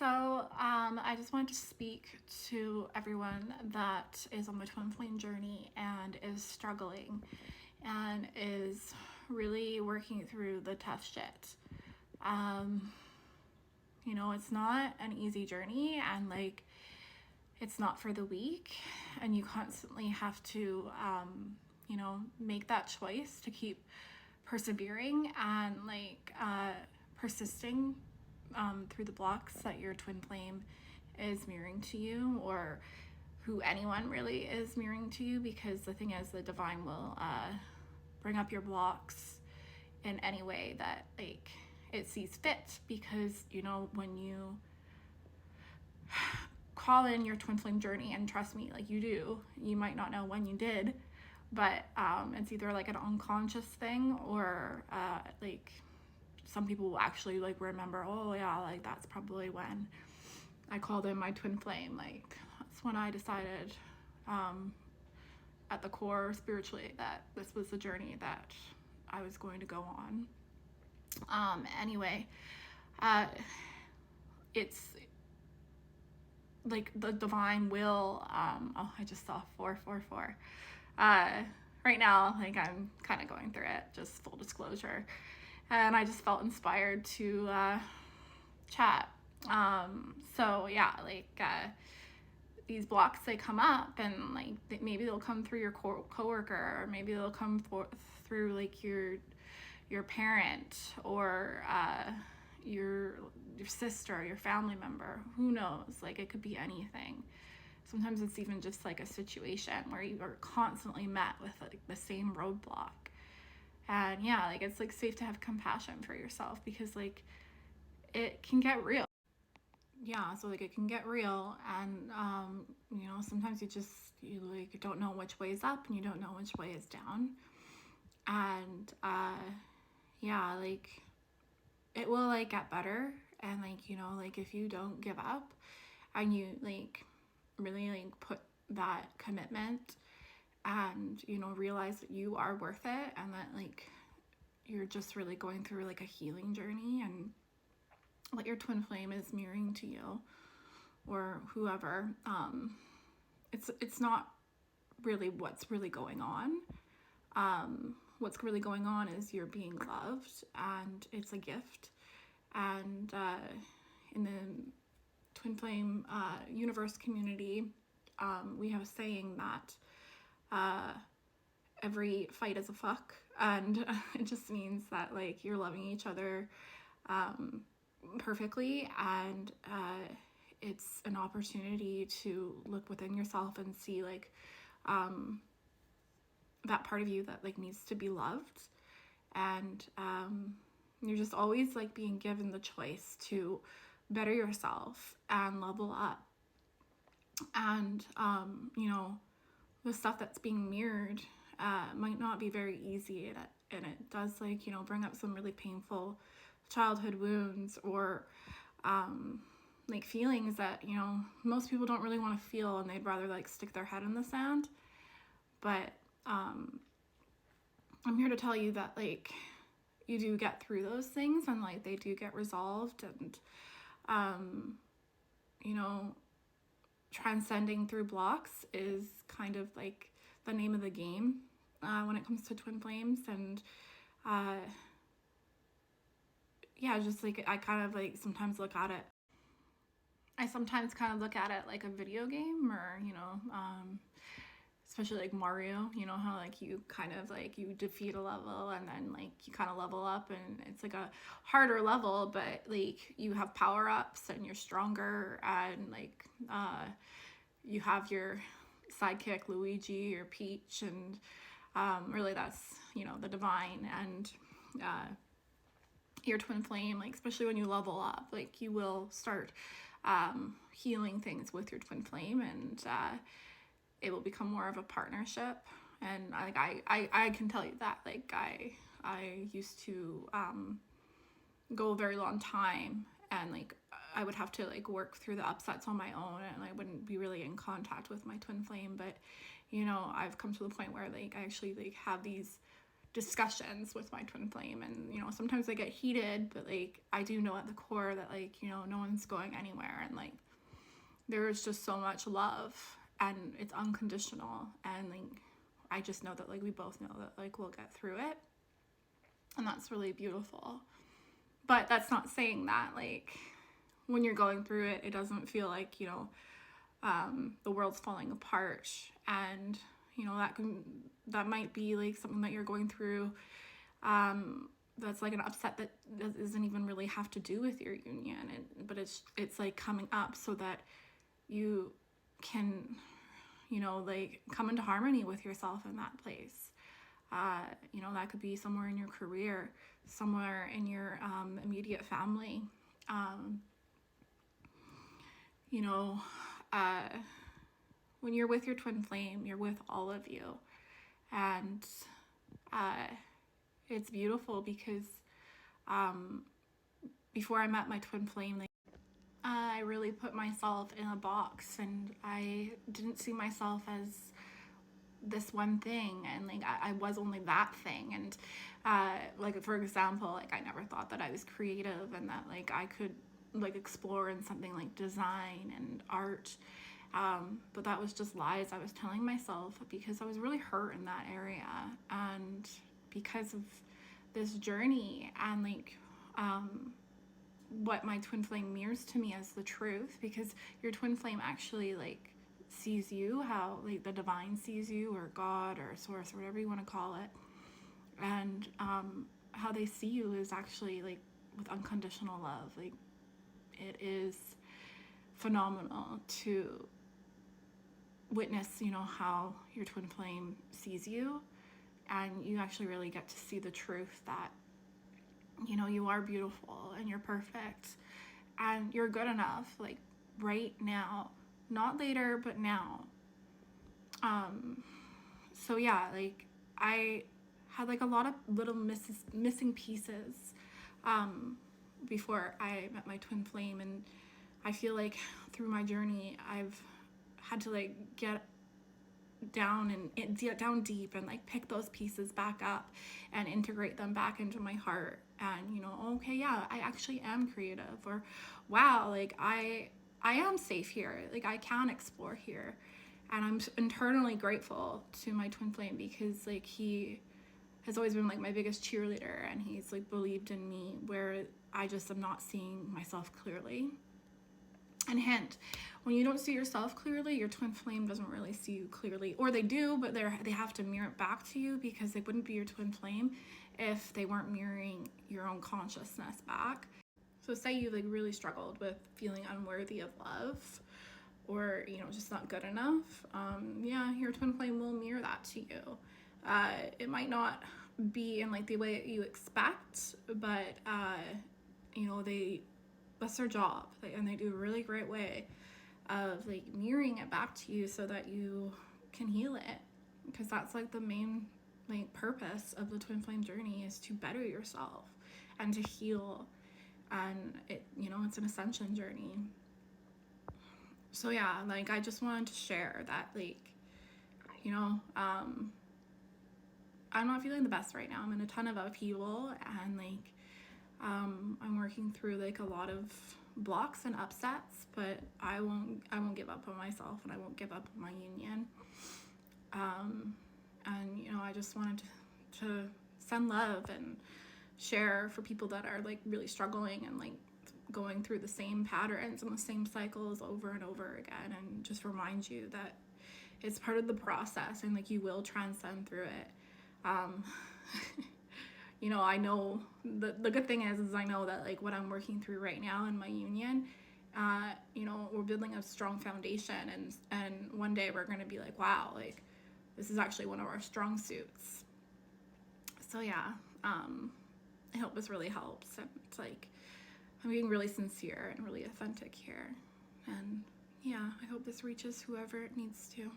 I just wanted to speak to everyone that is on the twin flame journey and is struggling and is really working through the tough shit. It's not an easy journey, and it's not for the weak, and you constantly have to, make that choice to keep persevering and persisting through the blocks that your twin flame is mirroring to you, or who anyone really is mirroring to you, because the thing is, the divine will bring up your blocks in any way that it sees fit, because when you call in your twin flame journey, and trust me, you might not know when you did, but it's either an unconscious thing, or some people will actually remember, oh yeah, that's probably when I called in my twin flame. That's when I decided at the core spiritually that this was the journey that I was going to go on. It's the divine will, I just saw 444. Right now, I'm kind of going through it, just full disclosure. And I just felt inspired to chat. These blocks, they come up, and maybe they'll come through your coworker, or maybe they'll come through your parent, or your sister, your family member. Who knows? It could be anything. Sometimes it's even just a situation where you are constantly met with the same roadblock. And yeah, it's safe to have compassion for yourself, because it can get real. Yeah, so it can get real, and sometimes you don't know which way is up, and you don't know which way is down. And it will get better, and if you don't give up, and you really put that commitment, and realize that you are worth it, and that you're just really going through a healing journey, and what your twin flame is mirroring to you, or whoever, it's not really what's really going on. What's really going on is you're being loved, and it's a gift. And in the twin flame universe community, we have a saying that every fight is a fuck, and it just means that you're loving each other perfectly, and it's an opportunity to look within yourself and see that part of you that needs to be loved. And you're just always being given the choice to better yourself and level up. And the stuff that's being mirrored might not be very easy, and it does bring up some really painful childhood wounds, or feelings that most people don't really want to feel, and they'd rather stick their head in the sand. But I'm here to tell you that you do get through those things, and they do get resolved, and transcending through blocks is kind of the name of the game when it comes to twin flames. And just I kind of sometimes look at it. I sometimes kind of look at it like a video game, or especially Mario. How you kind of you defeat a level, and then you kind of level up, and it's a harder level, but you have power-ups, and you're stronger, and you have your sidekick Luigi or Peach, and really that's the divine. And your twin flame, especially when you level up, you will start healing things with your twin flame, and it will become more of a partnership. And I can tell you that I used to go a very long time, and I would have to work through the upsets on my own, and I wouldn't be really in contact with my twin flame. But I've come to the point where I actually have these discussions with my twin flame, and you know, sometimes they get heated, but like I do know at the core that like, you know, no one's going anywhere, and like there is just so much love and it's unconditional, and like I just know that like we both know that like we'll get through it, and that's really beautiful. But that's not saying that like when you're going through it, it doesn't feel like, you know, the world's falling apart, and you know, that might be like something that you're going through, that's like an upset that doesn't even really have to do with your union, but it's like coming up so that you can, you know, like come into harmony with yourself in that place. You know, that could be somewhere in your career, somewhere in your immediate family. You know, when you're with your twin flame, you're with all of you. And it's beautiful because before I met my twin flame, like, I really put myself in a box, and I didn't see myself as this one thing, and like I was only that thing. And like for example, like I never thought that I was creative and that like I could like explore in something like design and art, but that was just lies I was telling myself, because I was really hurt in that area. And because of this journey, and like what my twin flame mirrors to me as the truth, because your twin flame actually like sees you how like the divine sees you, or God, or source, or whatever you want to call it. And how they see you is actually like with unconditional love. Like it is phenomenal to witness, you know, how your twin flame sees you, and you actually really get to see the truth that, you know, you are beautiful and you're perfect and you're good enough, like right now, not later, but now. So yeah, like I had like a lot of little missing pieces before I met my twin flame, and I feel like through my journey I've had to like get down deep and like pick those pieces back up and integrate them back into my heart, and you know, okay, yeah, I actually am creative, or wow, like I am safe here, like I can explore here. And I'm internally grateful to my twin flame, because like he has always been like my biggest cheerleader, and he's like believed in me where I just am not seeing myself clearly. And hint, when you don't see yourself clearly, your twin flame doesn't really see you clearly, or they do, but they have to mirror it back to you, because they wouldn't be your twin flame if they weren't mirroring your own consciousness back. So say you like really struggled with feeling unworthy of love, or you know, just not good enough. Yeah, your twin flame will mirror that to you. It might not be in like the way that you expect, but you know, that's their job, and they do a really great way of like mirroring it back to you so that you can heal it, because that's like the main like purpose of the twin flame journey, is to better yourself and to heal. And it, you know, it's an ascension journey. So yeah, like I just wanted to share that, like, you know, I'm not feeling the best right now. I'm in a ton of upheaval, and like I'm working through like a lot of blocks and upsets, but I won't give up on myself, and I won't give up on my union. And you know, I just wanted to send love and share for people that are like really struggling and like going through the same patterns and the same cycles over and over again, and just remind you that it's part of the process, and like you will transcend through it. You know, I know the good thing is I know that like what I'm working through right now in my union, you know, we're building a strong foundation, and one day we're going to be like, wow, like this is actually one of our strong suits. So yeah, I hope this really helps, and it's like I'm being really sincere and really authentic here, and yeah, I hope this reaches whoever it needs to.